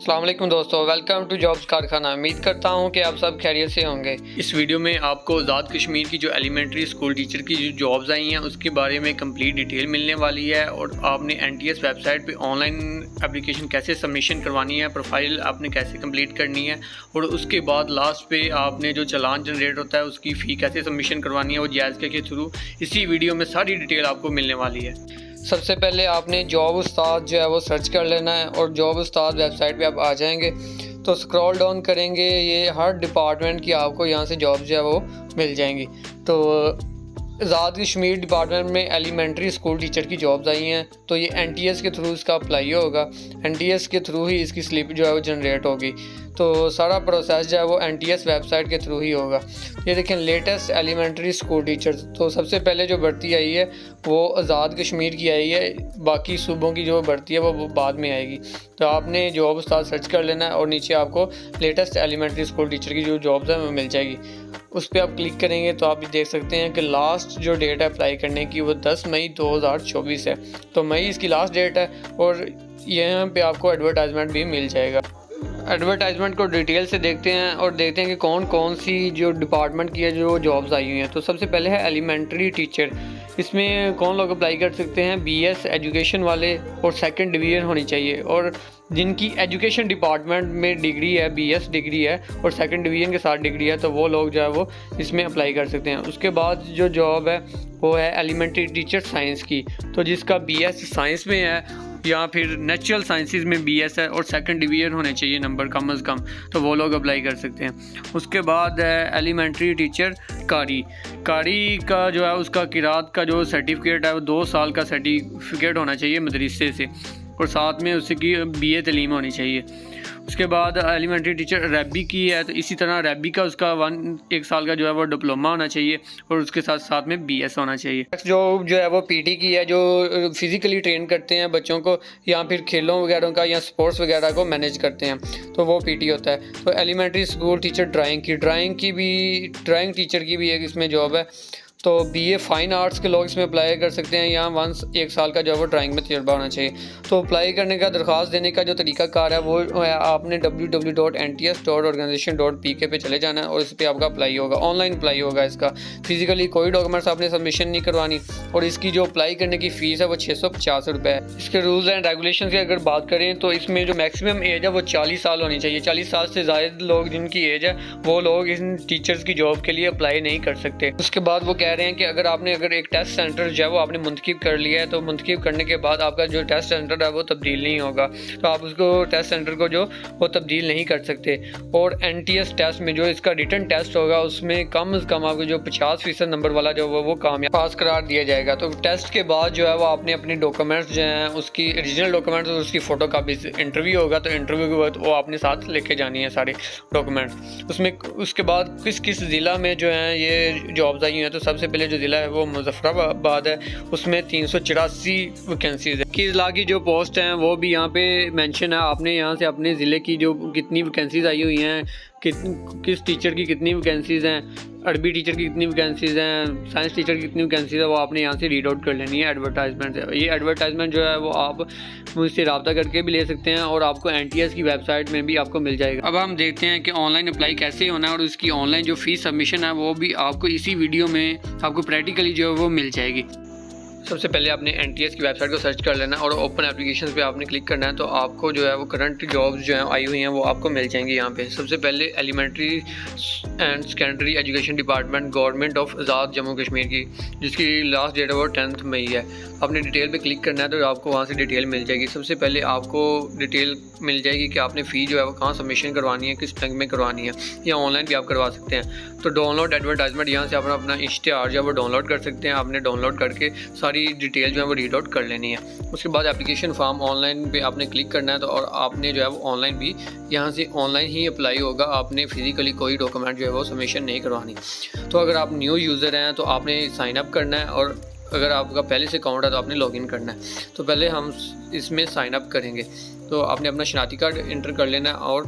अस्सलाम वालेकुम दोस्तों, वेलकम टू जॉब्स कारखाना। उम्मीद करता हूं कि आप सब खैरियत से होंगे। इस वीडियो में आपको आज़ाद कश्मीर की जो एलिमेंट्री स्कूल टीचर की जो जॉब्स आई हैं उसके बारे में कंप्लीट डिटेल मिलने वाली है और आपने NTS वेबसाइट पे ऑनलाइन एप्लीकेशन कैसे सबमिशन करवानी है, प्रोफाइल आपने कैसे कंप्लीट करनी है और उसके बाद लास्ट पे आपने जो चालान जनरेट होता है उसकी फ़ी कैसे सबमिशन करवानी है वो जायज़ा के थ्रू इसी वीडियो में सारी डिटेल आपको मिलने वाली है। सबसे पहले आपने जॉब उस्ताद जो है वो सर्च कर लेना है और जॉब उस्ताद वेबसाइट पे आप आ जाएंगे तो स्क्रॉल डाउन करेंगे, ये हर डिपार्टमेंट की आपको यहाँ से जॉब जो है वो मिल जाएंगी। तो आज़ाद कश्मीर डिपार्टमेंट में एलिमेंट्री स्कूल टीचर की जॉब्स आई हैं तो ये NTS के थ्रू इसका अप्लाई होगा, NTS के थ्रू ही इसकी स्लिप जो है वो जनरेट होगी। तो सारा प्रोसेस जो है वो NTS वेबसाइट के थ्रू ही होगा। ये देखें लेटेस्ट एलिमेंट्री स्कूल टीचर, तो सबसे पहले जो भर्ती आई है वो आज़ाद कश्मीर की आई है, बाकी सूबों की जो भर्ती है वो बाद में आएगी। तो आपने जॉब उस्ताद सर्च कर लेना है और नीचे आपको लेटेस्ट एलिमेंट्री स्कूल टीचर की जो जॉब्स हैं वो मिल जाएगी। उस पर आप क्लिक करेंगे तो आप भी देख सकते हैं कि लास्ट जो डेट है अप्लाई करने की वो 10 मई 2024 है। तो मई इसकी लास्ट डेट है और यहाँ पे आपको एडवर्टाइजमेंट भी मिल जाएगा। एडवर्टाइजमेंट को डिटेल से देखते हैं और देखते हैं कि कौन कौन सी जो डिपार्टमेंट की है जो जॉब्स आई हुई हैं। तो सबसे पहले है एलिमेंट्री टीचर, इसमें कौन लोग अप्लाई कर सकते हैं? BS एजुकेशन वाले और सेकंड डिवीज़न होनी चाहिए और जिनकी एजुकेशन डिपार्टमेंट में डिग्री है, BS डिग्री है और सेकंड डिवीज़न के साथ डिग्री है तो वो लोग जो है वो इसमें अप्लाई कर सकते हैं। उसके बाद जो जॉब है वो है एलिमेंट्री टीचर साइंस की, तो जिसका BS साइंस में है या फिर नेचुरल साइंसेज में BS है और सेकंड डिवीज़न होने चाहिए नंबर कम से कम, तो वो लोग अप्लाई कर सकते हैं। उसके बाद है एलिमेंट्री टीचर कारी का जो है उसका किरात का जो सर्टिफिकेट है वो 2 साल का सर्टिफिकेट होना चाहिए मदरसे से और साथ में उसकी BA तलीम होनी चाहिए। उसके बाद एलिमेंट्री टीचर रैबी की है तो इसी तरह रैबी का उसका 1 साल का जो है वो डिप्लोमा होना चाहिए और उसके साथ साथ में BS होना चाहिए। जो है वो PT की है, जो फिज़िकली ट्रेन करते हैं बच्चों को या फिर खेलों वगैरह का या स्पोर्ट्स वगैरह को मैनेज करते हैं तो वो PT होता है। तो elementary school teacher drawing teacher की भी एक इसमें जॉब है। तो BA फाइन आर्ट्स के लोग इसमें अप्लाई कर सकते हैं या 1 साल का जो है वो ड्राइंग में तजुर्बा होना चाहिए। तो अप्लाई करने का दरख्वास्त देने का जो तरीकाकार है वो है आपने www.nts.organization.pk पे चले जाना है और इस पर आपका अप्लाई होगा, ऑनलाइन अप्लाई होगा इसका। फिजिकली कोई डॉक्यूमेंट्स आपने सबमिशन नहीं करवानी और इसकी जो अप्लाई करने की फ़ीस है वो 650 रुपये है। इसके रूल्स एंड रेगुलेशन की अगर बात करें तो इसमें जो मैक्सिमम एज है वो 40 साल होनी चाहिए। 40 साल से ज़्यादा लोग जिनकी एज है वो लोग इन टीचर्स की जॉब के लिए अप्लाई नहीं कर सकते। उसके बाद वो कह रहे हैं कि अगर एक टेस्ट सेंटर जो है वो आपने मुंतखब कर लिया है तो मुंतखब करने के बाद आपका जो टेस्ट सेंटर है वो तब्दील नहीं होगा, तो आप उसको टेस्ट सेंटर को जो वो तब्दील नहीं कर सकते। और NTS टेस्ट में जो इसका रिटन टेस्ट होगा उसमें कम से कम आपको जो 50% नंबर वाला जो वो कामयाब पास करार दिया जाएगा। तो टेस्ट के बाद जो है वो आपने अपने डॉक्यूमेंट्स जो हैं उसकी ओरिजिनल डॉक्यूमेंट्स और उसकी फ़ोटो कापी, इंटरव्यू होगा तो इंटरव्यू के बाद वो आपने साथ लेके जानी है सारे डॉक्यूमेंट्स उसमें। उसके बाद किस ज़िला में जो है ये जॉब्स आई हैं तो सबसे पहले जो ज़िला है वो मुजफ्फराबाद है, उसमें 384 वैकेंसीज़ है। कि ज़िला की जो पोस्ट हैं वो भी यहाँ पे मेंशन है, आपने यहाँ से अपने ज़िले की जो कितनी वैकेंसीज़ आई हुई हैं, किस टीचर की कितनी वैकेंसीज़ हैं, अरबी टीचर की कितनी वैकेंसीज़ हैं, साइंस टीचर की कितनी वैकेंसीज़ है, वो आपने यहाँ से रीड आउट कर लेनी है एडवर्टाइजमेंट से। ये एडवर्टाइजमेंट जो है वो आप मुझसे रब्ता करके भी ले सकते हैं और आपको NTS की वेबसाइट में भी आपको मिल जाएगा। अब हम देखते हैं कि ऑनलाइन अप्लाई कैसे होना है और उसकी ऑनलाइन जो फ़ीस सबमिशन है वो भी आपको इसी वीडियो में आपको प्रैक्टिकली जो है वो मिल जाएगी। सबसे पहले आपने NTS की वेबसाइट को सर्च कर लेना है और ओपन एप्लीकेशन पे आपने क्लिक करना है तो आपको जो है वो करंट जॉब्स जो है आई हुई हैं वो आपको मिल जाएंगी यहाँ पे। सबसे पहले elementary and secondary education department government of Azad Jammu Kashmir की, जिसकी लास्ट डेट है वो 10 मई है। आपने डिटेल पे क्लिक करना है तो आपको वहाँ से डिटेल मिल जाएगी। सबसे पहले आपको डिटेल मिल जाएगी कि आपने फ़ी जो है वो कहाँ सबमिशन करवानी है, किस बैंक में करवानी है या ऑनलाइन भी आप करवा सकते हैं। तो डाउनलोड एडवर्टाइजमेंट, यहाँ से आपने अपना इश्तिहार जो है वो डाउनलोड कर सकते हैं। आपने डाउनलोड करके सारी डिटेल जो है वो रीड आउट कर लेनी है। उसके बाद एप्लीकेशन फॉर्म ऑनलाइन पे आपने क्लिक करना है तो और आपने जो है वो ऑनलाइन भी यहाँ से ऑनलाइन ही अप्लाई होगा, आपने फिजिकली कोई डॉक्यूमेंट जो है वो सबमिशन नहीं करवानी। तो अगर आप न्यू यूज़र हैं तो आपने साइन अप करना है और अगर आपका पहले से अकाउंट है तो आपने लॉगिन करना है। तो पहले हम इसमें साइन अप करेंगे तो आपने अपना शनाख्ती कार्ड इंटर कर लेना है और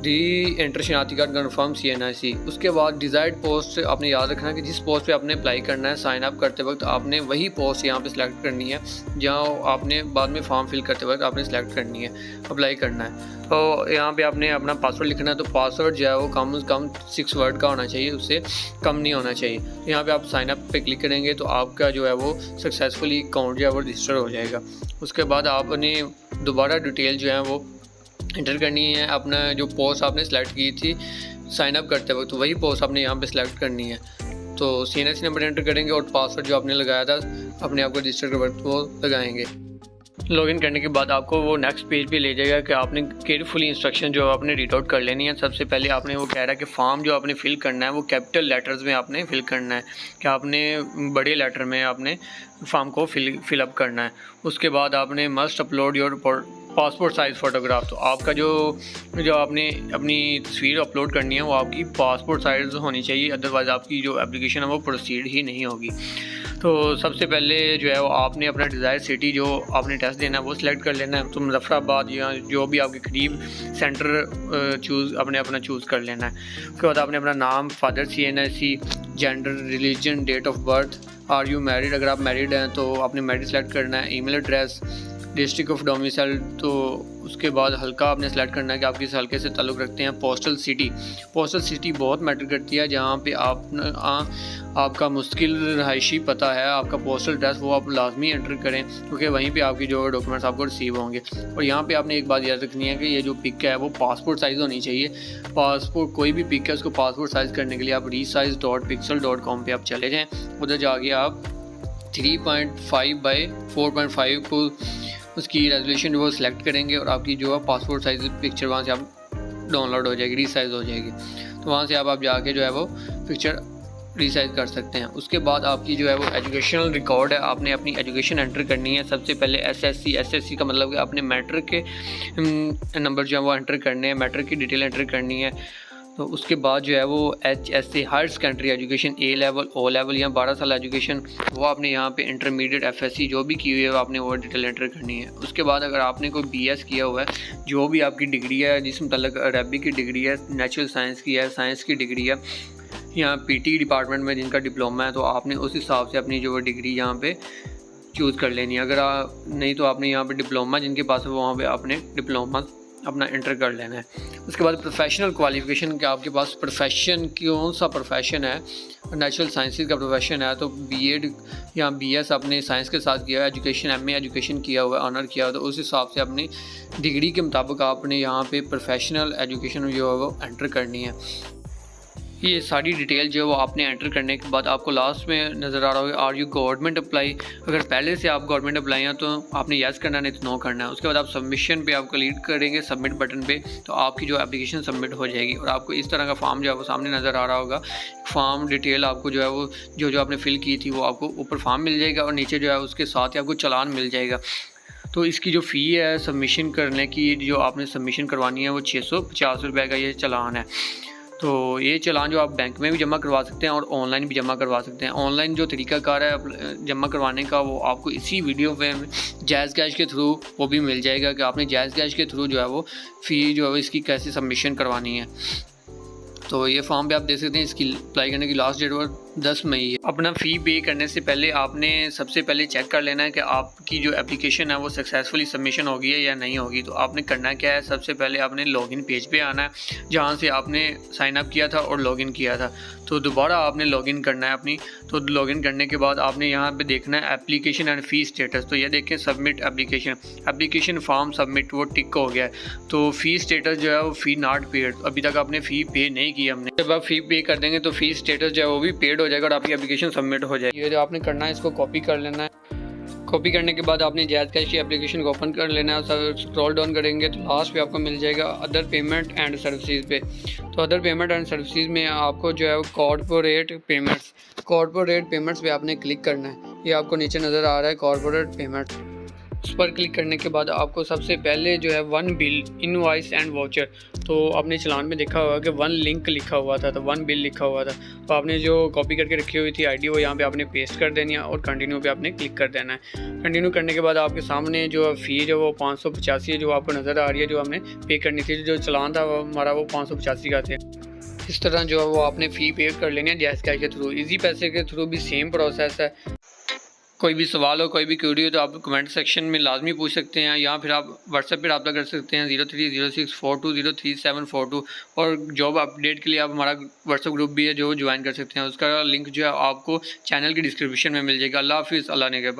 री एंटर शनाख्ती कार्ड कन्फर्म CNIC। उसके बाद डिज़ायर्ड पोस्ट आपने याद रखना कि जिस पोस्ट पे आपने अप्लाई करना है साइन अप करते वक्त आपने वही पोस्ट यहाँ पे सिलेक्ट करनी है जहाँ आपने बाद में फॉर्म फिल करते वक्त आपने सेलेक्ट करनी है, अप्लाई करना है। तो यहाँ पे आपने अपना पासवर्ड लिखना है, तो पासवर्ड जो है वो कम से कम 6 वर्ड का होना चाहिए, उससे कम नहीं होना चाहिए। तो यहाँ पे आप साइन अप पे क्लिक करेंगे तो आपका जो है वो सक्सेसफुली अकाउंट जो है वो रजिस्टर हो जाएगा। उसके बाद आपने दोबारा डिटेल जो है वो इंटर करनी है, अपना जो पोस्ट आपने सेलेक्ट की थी साइन अप करते वक्त वही पोस्ट आपने यहाँ पे सेलेक्ट करनी है। तो CNIC नंबर एंटर करेंगे और पासवर्ड जो आपने लगाया था अपने आप को रजिस्टर के वक्त वो लगाएंगे। लॉगिन करने के बाद आपको वो नेक्स्ट पेज पे ले जाएगा कि आपने केयरफुली इंस्ट्रक्शन जो आपने रीड आउट कर लेनी है। सबसे पहले आपने वो कह रहा है कि फॉर्म जो आपने फिल करना है वो कैपिटल लेटर्स में आपने फिल करना है, कि आपने बड़े लेटर में आपने फॉर्म को फिल अप करना है। उसके बाद आपने must upload your passport size photograph. तो आपका जो आपने अपनी तस्वीर अपलोड करनी है वो आपकी पासपोर्ट साइज़ होनी चाहिए, अदरवाइज़ आपकी जो एप्लीकेशन है वो प्रोसीड ही नहीं होगी। तो सबसे पहले जो है वो आपने अपना डिज़ायर सिटी जो आपने टेस्ट देना है वो सिलेक्ट कर लेना है। तो मुजफ्फराबाद या जो भी आपके करीब सेंटर अपना चूज़ कर लेना है। उसके बाद आपने अपना नाम, father CNIC, gender, religion, date of birth, are you married, अगर आप मैरिड हैं तो आपने मैरिड सेलेक्ट करना है, email address, district of domicile. तो उसके बाद हल्का आपने सेलेक्ट करना है कि आप किस हल्के से ताल्लुक़ रखते हैं। पोस्टल सिटी बहुत मैटर करती है, जहाँ पे आपका मुश्किल रहायशी पता है, आपका पोस्टल एड्रेस वो आप लाजमी एंटर करें, क्योंकि वहीं पे आपकी जो डॉक्यूमेंट्स आपको रिसीव होंगे। और यहाँ पे आपने एक बात याद रखनी है कि ये जो पिक है वो पासपोर्ट साइज़ होनी चाहिए। पासपोर्ट कोई भी पिक है उसको पासपोर्ट साइज़ करने के लिए आप resize.pixel.com पे आप चले जाएँ। उधर जाके आप 3.5 बाई 4.5 को उसकी रेजोल्यूशन वो सिलेक्ट करेंगे और आपकी जो है पासपोर्ट साइज़ पिक्चर वहाँ से आप डाउनलोड हो जाएगी, रीसाइज़ हो जाएगी। तो वहाँ से आप जाके जो है वो पिक्चर रीसाइज़ कर सकते हैं। उसके बाद आपकी जो है वो एजुकेशनल रिकॉर्ड है, आपने अपनी एजुकेशन एंटर करनी है। सबसे पहले SSC का मतलब कि आपने मैट्रिक के नंबर जो है वो एंटर करने हैं, मैट्रिक की डिटेल एंटर करनी है। तो उसके बाद जो है वो HSC higher secondary education A level, O level या 12 साल एजुकेशन वो आपने यहाँ पे इंटरमीडिएट FSC जो भी की हुई है आपने वो डिटेल एंटर करनी है। उसके बाद अगर आपने कोई BS किया हुआ है, जो भी आपकी डिग्री है, जिस मतलब अरबी की डिग्री है, नेचुरल साइंस की है, साइंस की डिग्री है, या PT डिपार्टमेंट में जिनका डिप्लोमा है, तो आपने उस हिसाब से अपनी जो डिग्री यहाँ पे चूज़ कर लेनी है। अगर नहीं तो आपने यहाँ पे डिप्लोमा जिनके पास है वहाँ पे आपने डिप्लोमा अपना एंटर कर लेना है। उसके बाद प्रोफेशनल क्वालिफिकेशन के आपके पास प्रोफेशन कौन सा प्रोफेशन है, नेचुरल साइंसेज का प्रोफेशन है तो B.Ed या BS आपने साइंस के साथ किया है, एजुकेशन MA एजुकेशन किया हुआ है, ऑनर किया हुआ, तो उस हिसाब से अपनी डिग्री के मुताबिक आपने यहाँ पे प्रोफेशनल एजुकेशन जो है वो एंटर करनी है। ये सारी डिटेल जो है वो आपने एंटर करने के बाद आपको लास्ट में नज़र आ रहा होगा आर यू गवर्नमेंट अप्लाई। अगर पहले से आप गवर्नमेंट अप्लाई हैं तो आपने येस करना, नहीं तो नो करना है। उसके बाद आप सबमिशन पे आप क्लिक करेंगे, सबमिट बटन पे, तो आपकी जो एप्लीकेशन सबमिट हो जाएगी और आपको इस तरह का फॉर्म जो है वो सामने नज़र आ रहा होगा। फॉर्म डिटेल आपको जो है वो जो आपने फिल की थी वो आपको ऊपर फॉर्म मिल जाएगा और नीचे जो है उसके साथ ही आपको चालान मिल जाएगा। तो इसकी जो फ़ी है सबमिशन करने की, जो आपने सबमिशन करवानी है वो 650 रुपये का ये चालान है। तो ये चालान जो आप बैंक में भी जमा करवा सकते हैं और ऑनलाइन भी जमा करवा सकते हैं। ऑनलाइन जो तरीकाकार है जमा करवाने का वो आपको इसी वीडियो में जायज़ कैश के थ्रू वो भी मिल जाएगा कि आपने जायज़ कैश के थ्रू जो है वो फ़ी जो है इसकी कैसे सबमिशन करवानी है। तो ये फॉर्म पे आप देख सकते हैं, इसकी अप्लाई करने की लास्ट डेट और 10 मई है। अपना फ़ी पे करने से पहले आपने सबसे पहले चेक कर लेना है कि आपकी जो एप्लीकेशन है वो सक्सेसफुली सबमिशन होगी है या नहीं होगी। तो आपने करना क्या है, सबसे पहले आपने लॉगिन पेज पे आना है जहाँ से आपने साइन अप किया था और लॉगिन किया था। तो दोबारा आपने लॉगिन करना है अपनी। तो लॉगिन करने के बाद आपने यहाँ पे देखना है एप्लीकेशन एंड फ़ी स्टेटस। तो ये देखें सबमिट एप्लीकेशन फॉर्म सबमिट वो टिक हो गया है। तो फ़ी स्टेटस जो है वो फ़ी नॉट पेड, अभी तक आपने फ़ी पे नहीं की हमने। जब आप फ़ी पे कर देंगे तो फ़ी स्टेटस जो है वो भी पेड हो जाएगा और आपकी एप्लीकेशन सबमिट हो जाएगी। ये जो आपने करना है इसको कॉपी कर लेना है। कॉपी करने के बाद आपने जायज़ कैश की एप्लीकेशन को ओपन कर लेना है। स्क्रॉल डाउन करेंगे तो लास्ट पे आपको मिल जाएगा अदर पेमेंट एंड सर्विसेज पे। तो अदर पेमेंट एंड सर्विसेज में आपको जो है कॉर्पोरेट पेमेंट्स पे आपने क्लिक करना है। ये आपको नीचे नज़र आ रहा है कॉर्पोरेट पेमेंट। उस पर क्लिक करने के बाद आपको सबसे पहले जो है 1 बिल इनवॉइस एंड वाउचर, तो आपने चलान में देखा होगा कि 1 लिंक लिखा हुआ था, तो 1 बिल लिखा हुआ था। तो आपने जो कॉपी करके रखी हुई थी आईडी, वो यहाँ पे आपने पेस्ट कर देनी है और कंटिन्यू पे आपने क्लिक कर देना है। कंटिन्यू करने के बाद आपके सामने जो फ़ीस है वो 585 है, जो आपको नज़र आ रही है, जो हमने पे करनी थी। जो चलान था वो हमारा वो 585 का थे। इस तरह जो है वो आपने फ़ी पे कर लेनी है जैज़ कैश के थ्रू। इजी पैसे के थ्रू भी सेम प्रोसेस है। कोई भी सवाल हो, कोई भी क्वेरी हो तो आप कमेंट सेक्शन में लाजमी पूछ सकते हैं, या फिर आप व्हाट्सएप पे रब्ता कर सकते हैं 030642033742। और जॉब अपडेट के लिए आप हमारा व्हाट्सएप ग्रुप भी है जो ज्वाइन कर सकते हैं। उसका लिंक जो है आपको चैनल की डिस्क्रिप्शन में मिल जाएगा। अल्लाह हाफिज़, अल्लाह ने